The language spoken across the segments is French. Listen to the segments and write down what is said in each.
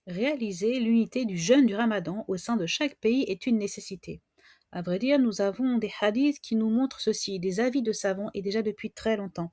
Réaliser l'unité du jeûne du Ramadan au sein de chaque pays est une nécessité. À vrai dire, nous avons des hadiths qui nous montrent ceci, des avis de savants et déjà depuis très longtemps.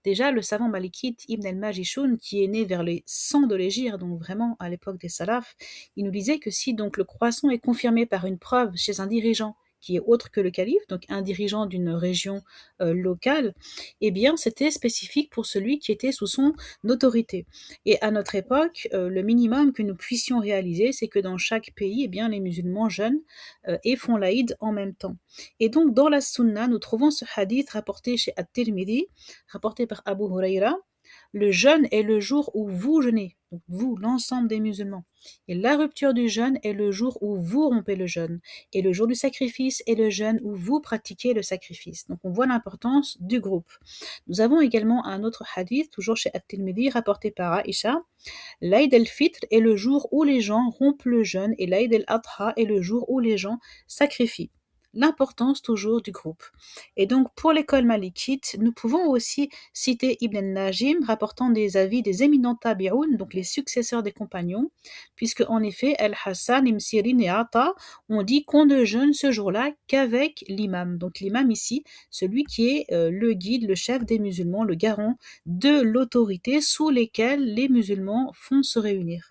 Déjà, le savant malikite Ibn al-Majishun, qui est né vers les 100 de l'Hégire, donc vraiment à l'époque des salafs, il nous disait que si donc le croissant est confirmé par une preuve chez un dirigeant qui est autre que le calife, donc un dirigeant d'une région locale, eh bien c'était spécifique pour celui qui était sous son autorité. Et à notre époque, le minimum que nous puissions réaliser, c'est que dans chaque pays, eh bien les musulmans jeûnent et font l'Aïd en même temps. Et donc dans la Sunna, nous trouvons ce hadith rapporté chez At-Tirmidhi, rapporté par Abu Huraira, le jeûne est le jour où vous jeûnez, donc vous, l'ensemble des musulmans. Et la rupture du jeûne est le jour où vous rompez le jeûne. Et le jour du sacrifice est le jeûne où vous pratiquez le sacrifice. Donc on voit l'importance du groupe. Nous avons également un autre hadith, toujours chez At-Tirmidhi, rapporté par Aïcha. L'Aïd el-Fitr est le jour où les gens rompent le jeûne et l'Aïd el-Adha est le jour où les gens sacrifient. L'importance toujours du groupe. Et donc pour l'école malikite, nous pouvons aussi citer Ibn al-Najim rapportant des avis des éminents tabi'oun, donc les successeurs des compagnons, puisque en effet Al-Hassan, Ibn Sirin et Ata ont dit qu'on ne jeûne ce jour-là qu'avec l'imam. Donc l'imam ici, celui qui est le guide, le chef des musulmans, le garant de l'autorité sous lesquelles les musulmans font se réunir.